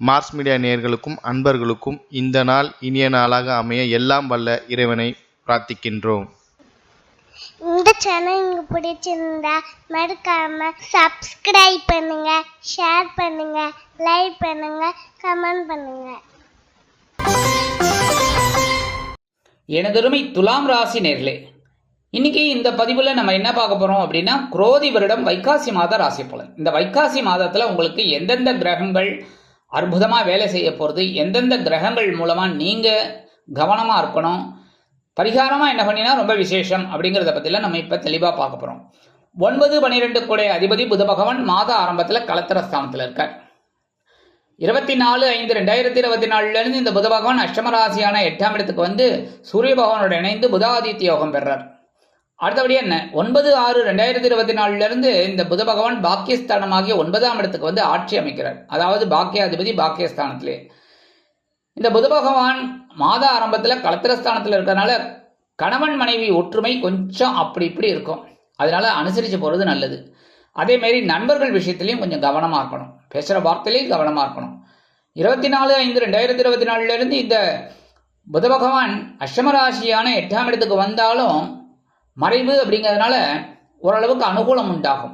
Mars media நேயர்களுக்கும் அன்பர்களுக்கும் இந்த நாள் இனிய நாளாக அமைய எல்லாம் வல்ல இறைவனை பிரார்த்திக்கின்றோம். இந்த சேனல் உங்களுக்கு பிடிச்சிருந்தா மறக்காம சப்ஸ்கிரைப் பண்ணுங்க, ஷேர் பண்ணுங்க, லைக் பண்ணுங்க, கமெண்ட் பண்ணுங்க. எனதருமை துலாம் ராசி நேர்களே, இன்னைக்கு இந்த பதிவில் நம்ம என்ன பார்க்க போறோம் அப்படின்னா, குரோதி வருடம் வைகாசி மாத ராசி பலன். இந்த வைகாசி மாதத்துல உங்களுக்கு எந்தெந்த கிரகங்கள் அற்புதமா வேலை செய்ய போறது, எந்தெந்த கிரகங்கள் மூலமா நீங்க கவனமா இருக்கணும், பரிகாரமா என்ன பண்ணினா ரொம்ப விசேஷம் அப்படிங்கிறத பத்தில நம்ம இப்ப தெளிவா பார்க்க போறோம். 9-12 கூடைய அதிபதி புத பகவான் மாத ஆரம்பத்துல களத்திர ஸ்தானத்துல இருக்கார். 24/5/2024 இருந்து இந்த புத பகவான் அஷ்டம ராசியான 8ஆம் இடத்துக்கு வந்து சூரிய பகவானோட இணைந்து புதாதித்ய யோகம் பெறார். அடுத்தபடி என்ன, 9/6/2024 இருந்து இந்த புத பகவான் பாக்கியஸ்தானமாகிய 9ஆம் இடத்துக்கு வந்து ஆட்சி அமைக்கிறார். அதாவது பாக்கியாதிபதி பாக்கியஸ்தானத்திலே. இந்த புத பகவான் மாத ஆரம்பத்துல களத்திரஸ்தானத்துல இருக்கிறதுனால கணவன் மனைவி ஒற்றுமை கொஞ்சம் அப்படி இப்படி இருக்கும். அதனால அனுசரிச்சு போறது நல்லது. அதே மாதிரி நண்பர்கள் விஷயத்திலையும் கொஞ்சம் கவனமா இருக்கணும், பேசுற வார்த்தையிலையும் கவனமா இருக்கணும். 24/5/2024 இருந்து இந்த புத பகவான் அஷ்டமராசியான 8ஆம் இடத்துக்கு வந்தாலும் மறைவு அப்படிங்கிறதுனால ஓரளவுக்கு அனுகூலம் உண்டாகும்.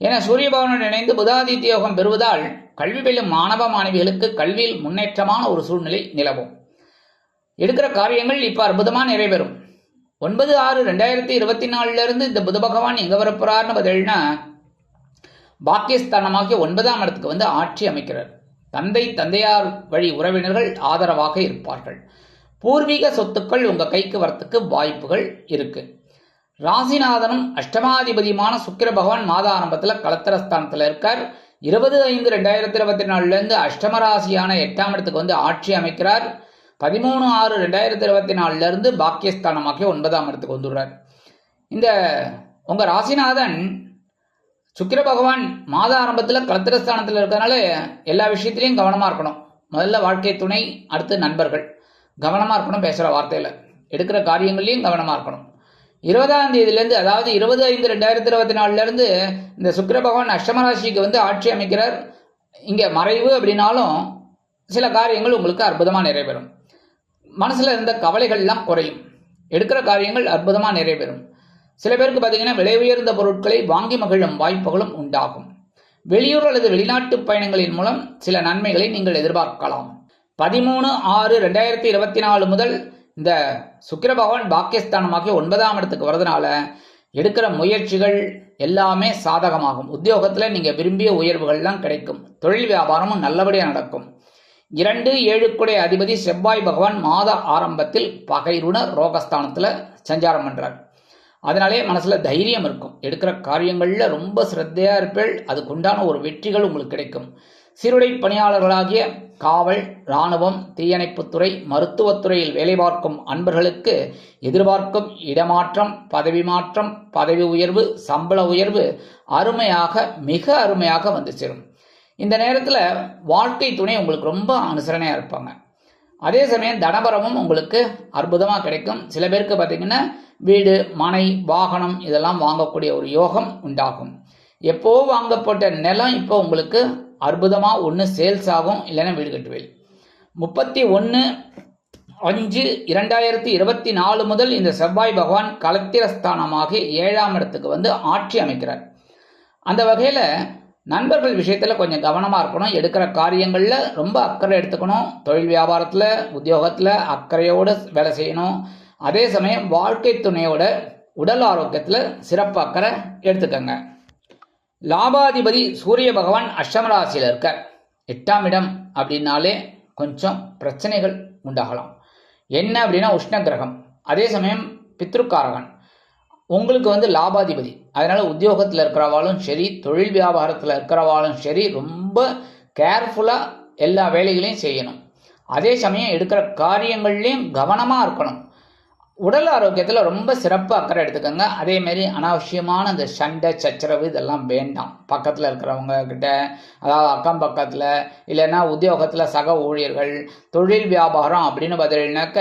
ஏன்னா சூரிய பகவானுடன் இணைந்து புதாதித்ய யோகம் பெறுவதால் கல்வி பயிலும் மாணவ மாணவிகளுக்கு கல்வியில் முன்னேற்றமான ஒரு சூழ்நிலை நிலவும். எடுக்கிற காரியங்கள் இப்ப அற்புதமா நிறைவேறும். 9/6/2024 இருந்து இந்த புத பகவான் எங்க வரப்போறார்னு பதில்னா, பாக்கியஸ்தானமாகிய 9ஆம் இடத்துக்கு வந்து ஆட்சி அமைக்கிறார். தந்தையார் வழி உறவினர்கள் ஆதரவாக இருப்பார்கள். பூர்வீக சொத்துக்கள் உங்க கைக்கு வரத்துக்கு வாய்ப்புகள் இருக்கு. ராசிநாதனும் அஷ்டமாதிபதியுமான சுக்கிர பகவான் மாத ஆரம்பத்துல களத்திரஸ்தானத்துல இருக்கார். 20/5/2024 இருந்து அஷ்டமராசியான 8ஆம் இடத்துக்கு வந்து ஆட்சி அமைக்கிறார். 13/6/2024 இருந்து பாக்கியஸ்தானமாகிய 9ஆம் இடத்துக்கு வந்துடுறார். இந்த உங்க ராசிநாதன் சுக்கிர பகவான் மாத ஆரம்பத்துல களத்திரஸ்தானத்துல இருக்கிறதுனால எல்லா விஷயத்திலையும் கவனமா இருக்கணும். முதல்ல வாழ்க்கை துணை, அடுத்து நண்பர்கள். கவனமா இருக்கணும், பேசுற வார்த்தையில, எடுக்கிற காரியங்கள்லையும் கவனமா இருக்கணும். 20ஆம் தேதியிலிருந்து, அதாவது 20/5/2024 இருந்து இந்த சுக்கிர பகவான் அஷ்டமராசிக்கு வந்து ஆட்சி அமைக்கிறார். இங்க மறைவு அப்படின்னாலும் சில காரியங்கள் உங்களுக்கு அற்புதமா நிறைவேறும். மனசுல இருந்த கவலைகள் எல்லாம் குறையும். எடுக்கிற காரியங்கள் அற்புதமா நிறைவேறும். சில பேருக்கு பார்த்தீங்கன்னா விலை உயர்ந்த பொருட்களை வாங்கி மகிழும் வாய்ப்புகளும் உண்டாகும். வெளியூர் அல்லது வெளிநாட்டு பயணங்களின் மூலம் சில நன்மைகளை நீங்கள் எதிர்பார்க்கலாம். 13/6/2024 முதல் இந்த சுக்கிர பகவான் பாக்கியஸ்தானமாகிய 9ஆம் இடத்துக்கு வரதுனால எடுக்கிற முயற்சிகள் எல்லாமே சாதகமாகும். உத்தியோகத்துல நீங்க விரும்பிய உயர்வுகள்லாம் கிடைக்கும். தொழில் வியாபாரமும் நல்லபடியாக நடக்கும். 2-7 கூடைய அதிபதி செவ்வாய் பகவான் மாத ஆரம்பத்தில் பகைருண ரோகஸ்தானத்துல சஞ்சாரம் பண்றார். அதனாலே மனசுல தைரியம் இருக்கும். எடுக்கிற காரியங்கள்ல ரொம்ப சிரத்தையா இருப்பேள். அதுக்குண்டான ஒரு வெற்றிகள் உங்களுக்கு கிடைக்கும். சீருடை பணியாளர்களாகிய காவல், இராணுவம், தீயணைப்புத்துறை, மருத்துவத்துறையில் வேலை பார்க்கும் அன்பர்களுக்கு எதிர்பார்க்கும் இடமாற்றம், பதவி மாற்றம், பதவி உயர்வு, சம்பள உயர்வு மிக அருமையாக வந்து சேரும். இந்த நேரத்தில் வாழ்க்கை துணை உங்களுக்கு ரொம்ப அனுசரணையா இருப்பாங்க. அதே சமயம் தனபரமும் உங்களுக்கு அற்புதமாக கிடைக்கும். சில பேருக்கு பார்த்தீங்கன்னா வீடு, மனை, வாகனம் இதெல்லாம் வாங்கக்கூடிய ஒரு யோகம் உண்டாகும். எப்போ வாங்கப்பட்ட நிலம் இப்போ உங்களுக்கு அற்புதமா ஒன்று சேல்ஸ் ஆகும், இல்லைன்னா வீடு கட்டுவேல். 31/5/2024 முதல் இந்த செவ்வாய் பகவான் களத்திரஸ்தானமாக 7ஆம் இடத்துக்கு வந்து ஆட்சி அமைக்கிறார். அந்த வகையில நண்பர்கள் விஷயத்துல கொஞ்சம் கவனமா இருக்கணும். எடுக்கிற காரியங்கள்ல ரொம்ப அக்கறை எடுத்துக்கணும். தொழில் வியாபாரத்துல, உத்தியோகத்துல அக்கறையோடு வேலை செய்யணும். அதே சமயம் வாழ்க்கை துணையோட உடல் ஆரோக்கியத்துல சிறப்பு அக்கறை எடுத்துக்கங்க. லாபாதிபதி சூரிய பகவான் அஷ்டமராசியில் இருக்கார். 8ஆம் இடம் அப்படின்னாலே கொஞ்சம் பிரச்சனைகள் உண்டாகலாம். என்ன அப்படின்னா உஷ்ண கிரகம், அதே சமயம் பித்ருக்காரகன், உங்களுக்கு வந்து லாபாதிபதி. அதனால உத்தியோகத்தில் இருக்கிறவாலும் சரி, தொழில் வியாபாரத்தில் இருக்கிறவாலும் சரி, ரொம்ப கேர்ஃபுல்லாக எல்லா வேலைகளையும் செய்யணும். அதே சமயம் எடுக்கிற காரியங்கள்லையும் கவனமாக இருக்கணும். உடல் ஆரோக்கியத்தில் ரொம்ப சிறப்பு அக்கறை எடுத்துக்கோங்க. அதேமாரி அனாவசியமான இந்த சண்டை சச்சரவு இதெல்லாம் வேண்டாம். பக்கத்தில் இருக்கிறவங்க கிட்ட, அதாவது அக்கம் பக்கத்தில், இல்லைன்னா உத்தியோகத்தில் சக ஊழியர்கள், தொழில் வியாபாரம் அப்படின்னு பார்த்தீங்கன்னாக்க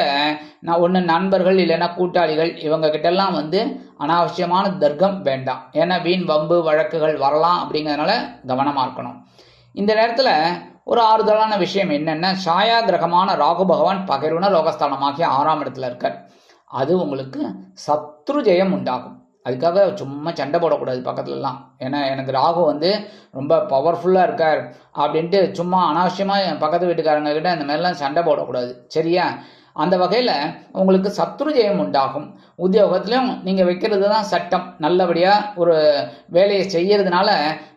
நான் ஒன்று நண்பர்கள் இல்லைன்னா கூட்டாளிகள் இவங்க கிட்டெல்லாம் வந்து அனாவசியமான தர்க்கம் வேண்டாம். ஏன்னா வீண் வம்பு வழக்குகள் வரலாம். அப்படிங்கிறதுனால கவனமாக இருக்கணும். இந்த நேரத்தில் ஒரு ஆறுதலான விஷயம் என்னென்னா, சாயா கிரகமான ராகு பகவான் பகைருண ரோகஸ்தானமாகிய 6ஆம் இடத்துல இருக்கார். அது உங்களுக்கு சத்ரு ஜெயம் உண்டாகும். அதுக்காக சும்மா சண்டை போடக்கூடாது பக்கத்துலலாம். ஏன்னா எனக்கு ராகு வந்து ரொம்ப பவர்ஃபுல்லாக இருக்கார் அப்படின்ட்டு சும்மா அனாவசியமாக பக்கத்து வீட்டுக்காரங்க கிட்ட இந்த மாதிரிலாம் சண்டை போடக்கூடாது. சரியா? அந்த வகையில் உங்களுக்கு சத்ரு ஜெயம் உண்டாகும். உத்தியோகத்திலையும் நீங்கள் வைக்கிறது தான் சட்டம். நல்லபடியாக ஒரு வேலையை செய்யறதுனால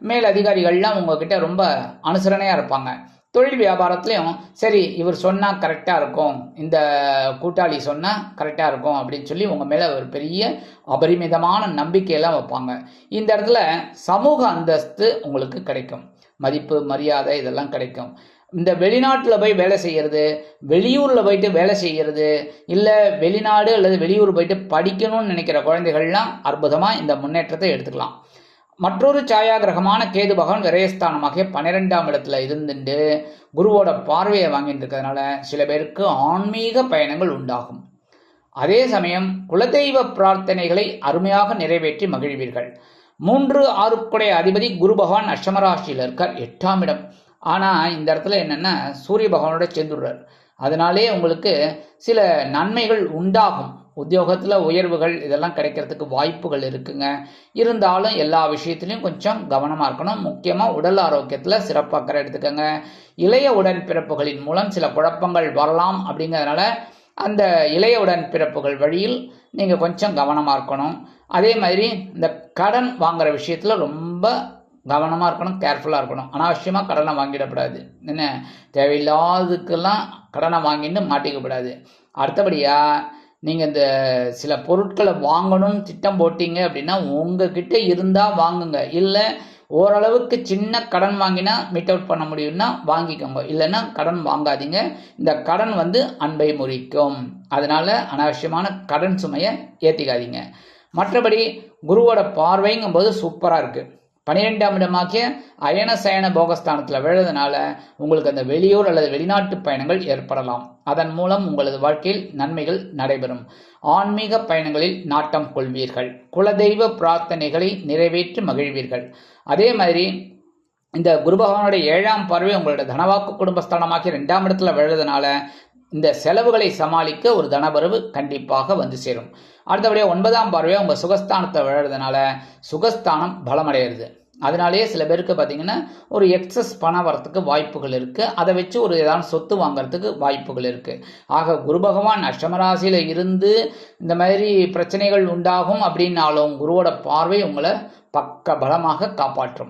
மேல் அதிகாரிகள்லாம் உங்ககிட்ட ரொம்ப அனுசரணையாக இருப்பாங்க. தொழில் வியாபாரத்துலேயும் சரி இவர் சொன்னால் கரெக்டாக இருக்கும், இந்த கூட்டாளி சொன்னால் கரெக்டாக இருக்கும் அப்படின்னு சொல்லி உங்கள் மேலே ஒரு பெரிய அபரிமிதமான நம்பிக்கையெல்லாம் வைப்பாங்க. இந்த இடத்துல சமூக அந்தஸ்து உங்களுக்கு கிடைக்கும். மதிப்பு மரியாதை இதெல்லாம் கிடைக்கும். இந்த வெளிநாட்டில் போய் வேலை செய்கிறது, வெளியூரில் போயிட்டு வேலை செய்கிறது, இல்லை வெளிநாடு அல்லது வெளியூர் போயிட்டு படிக்கணும்னு நினைக்கிற குழந்தைகள்லாம் அற்புதமாக இந்த முன்னேற்றத்தை எடுத்துக்கலாம். மற்றொரு சாயா கிரகமான கேது பகவான் விரயஸ்தானமாகிய 12ஆம் இடத்துல இருந்துட்டு குருவோட பார்வையை வாங்கிட்டு இருக்கிறதுனால சில பேருக்கு ஆன்மீக பயணங்கள் உண்டாகும். அதே சமயம் குலதெய்வ பிரார்த்தனைகளை அருமையாக நிறைவேற்றி மகிழ்வீர்கள். 3, 6 அதிபதி குரு பகவான் அஷ்டமராசியில் இருக்கார், 8ஆம் இடம். ஆனால் இந்த இடத்துல என்னென்னா சூரிய பகவானோட சேர்ந்துடுறார். அதனாலே உங்களுக்கு சில நன்மைகள் உண்டாகும். உத்தியோகத்தில் உயர்வுகள் இதெல்லாம் கிடைக்கிறதுக்கு வாய்ப்புகள் இருக்குங்க. இருந்தாலும் எல்லா விஷயத்துலையும் கொஞ்சம் கவனமாக இருக்கணும். முக்கியமாக உடல் ஆரோக்கியத்தில் சிறப்பு அக்கறை எடுத்துக்கோங்க. இளைய உடன்பிறப்புகளின் மூலம் சில குழப்பங்கள் வரலாம். அப்படிங்கிறதுனால அந்த இளைய உடன்பிறப்புகள் வழியில் நீங்கள் கொஞ்சம் கவனமாக இருக்கணும். அதே மாதிரி இந்த கடன் வாங்குகிற விஷயத்தில் ரொம்ப கவனமாக இருக்கணும், கேர்ஃபுல்லாக இருக்கணும். அனாவசியமாக கடனை வாங்கிடக்கூடாது. என்ன தேவையில்லாததுக்கெல்லாம் கடனை வாங்கிட்டு மாட்டிக்கப்படாது. அடுத்தபடியாக நீங்கள் இந்த சில பொருட்களை வாங்கணும்னு திட்டம் போட்டீங்க அப்படின்னா உங்ககிட்ட இருந்தால் வாங்குங்க. இல்லை ஓரளவுக்கு சின்ன கடன் வாங்கினா மீட் அவுட் பண்ண முடியும்னா வாங்கிக்கோங்க. இல்லைன்னா கடன் வாங்காதீங்க. இந்த கடன் வந்து அன்பை முறிக்கும். அதனால் அனாவசியமான கடன் சுமையை ஏற்றிக்காதீங்க. மற்றபடி குருவோட பார்வைங்கும் போது சூப்பராக இருக்குது. 12ஆம் இடமாக்கிய அயன சயன போகஸ்தானத்தில் விழுறதுனால உங்களுக்கு அந்த வெளியூர் அல்லது வெளிநாட்டு பயணங்கள் ஏற்படலாம். அதன் மூலம் உங்களது வாழ்க்கையில் நன்மைகள் நடைபெறும். ஆன்மீக பயணங்களில் நாட்டம் கொள்வீர்கள். குலதெய்வ பிரார்த்தனைகளை நிறைவேற்றி மகிழ்வீர்கள். அதே மாதிரி இந்த குரு பகவானுடைய 7ஆம் பார்வை உங்களோட தனவாக்கு குடும்பஸ்தானமாக்கி 2ஆம் இடத்துல விழுறதுனால இந்த செலவுகளை சமாளிக்க ஒரு தனவரவு கண்டிப்பாக வந்து சேரும். அடுத்தபடியாக 9ஆம் பார்வையாக உங்கள் சுகஸ்தானத்தை விழுறதுனால சுகஸ்தானம் பலமடைகிறது. அதனாலேயே சில பேருக்கு பார்த்தீங்கன்னா ஒரு எக்ஸஸ் பணம் வரத்துக்கு வாய்ப்புகள் இருக்குது. அதை வச்சு ஒரு ஏதாவது சொத்து வாங்கிறதுக்கு வாய்ப்புகள் இருக்குது. ஆக குரு பகவான் அஷ்டமராசியில் இருந்து இந்த மாதிரி பிரச்சனைகள் உண்டாகும் அப்படின்னாலும் குருவோட பார்வை உங்களை பக்க பலமாக காப்பாற்றும்.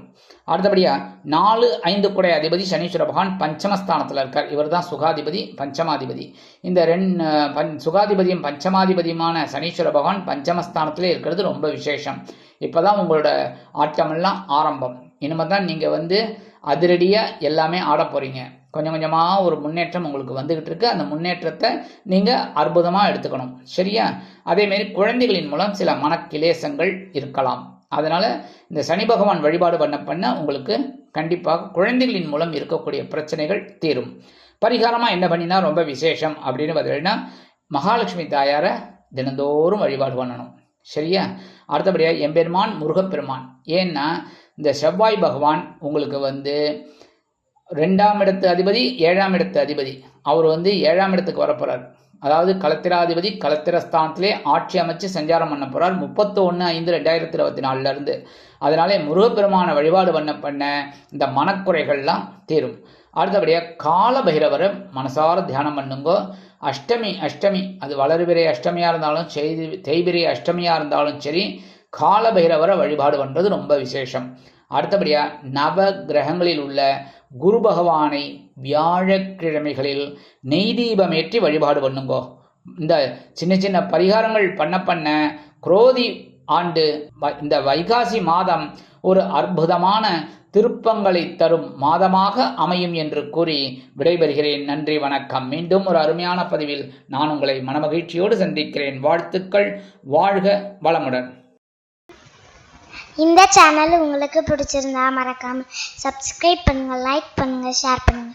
அடுத்தபடியாக 4, 5 அதிபதி சனீஸ்வர பகவான் பஞ்சமஸ்தானத்தில் இருக்கார். இவர் தான் சுகாதிபதி, பஞ்சமாதிபதி. இந்த சுகாதிபதியும் பஞ்சமாதிபதியுமான சனீஸ்வர பகவான் பஞ்சமஸ்தானத்திலே இருக்கிறது ரொம்ப விசேஷம். இப்போ தான் உங்களோட ஆட்டமெல்லாம் ஆரம்பம். இனிமேல் தான் நீங்கள் வந்து அதிரடியாக எல்லாமே ஆட போகிறீங்க. கொஞ்சம் கொஞ்சமாக ஒரு முன்னேற்றம் உங்களுக்கு வந்துக்கிட்டு இருக்கு. அந்த முன்னேற்றத்தை நீங்கள் அற்புதமாக எடுத்துக்கணும். சரியா? அதேமாரி குழந்தைகளின் மூலம் சில மனக்கிலேசங்கள் இருக்கலாம். அதனால் இந்த சனி பகவான் வழிபாடு பண்ண உங்களுக்கு கண்டிப்பாக குழந்தைகளின் மூலம் இருக்கக்கூடிய பிரச்சனைகள் தீரும். பரிகாரமாக என்ன பண்ணினா ரொம்ப விசேஷம் அப்படின்னு பார்த்தீங்கன்னா மகாலட்சுமி தாயாரை தினந்தோறும் வழிபாடு பண்ணணும். சரியா? அடுத்தபடியாக எம்பெருமான் முருகப்பெருமான். ஏன்னா இந்த செவ்வாய் பகவான் உங்களுக்கு வந்து 2ஆம் இடத்து அதிபதி, 7ஆம் இடத்து அதிபதி. அவர் வந்து 7ஆம் இடத்துக்கு வரப்போகிறார். அதாவது களத்திராதிபதி களத்திரஸ்தானத்திலே ஆட்சி அமைச்சு சஞ்சாரம் பண்ண போகிறார் 31/5/2024 அதனாலே முருகப்பெருமான வழிபாடு பண்ண இந்த மனக்குறைகள்லாம் தீரும். அடுத்தபடியாக கால பைரவரை மனசார தியானம் பண்ணுங்கோ. அஷ்டமி அது வளர்பிறை அஷ்டமியாக இருந்தாலும் சரி, தேய்பிறை அஷ்டமியாக இருந்தாலும் சரி, கால பைரவரை வழிபாடு பண்ணுறது ரொம்ப விசேஷம். அடுத்தபடியாக நவ கிரகங்களில் உள்ள குரு பகவானை வியாழக்கிழமைகளில் நெய் தீபமேற்றி வழிபாடு பண்ணுங்கோ. இந்த சின்ன சின்ன பரிகாரங்கள் பண்ண குரோதி ஆண்டு இந்த வைகாசி மாதம் ஒரு அற்புதமான திருப்பங்களை தரும் மாதமாக அமையும் என்று கூறி விடைபெறுகிறேன். நன்றி, வணக்கம். மீண்டும் ஒரு அருமையான பதிவில் நான் உங்களை மனமகிழ்ச்சியோடு சந்திக்கிறேன். வாழ்த்துக்கள். வாழ்க வளமுடன். இந்த சேனல் உங்களுக்கு பிடிச்சிருந்தா மறக்காம சப்ஸ்கிரைப் பண்ணுங்க, லைக் பண்ணுங்க, ஷேர் பண்ணுங்க.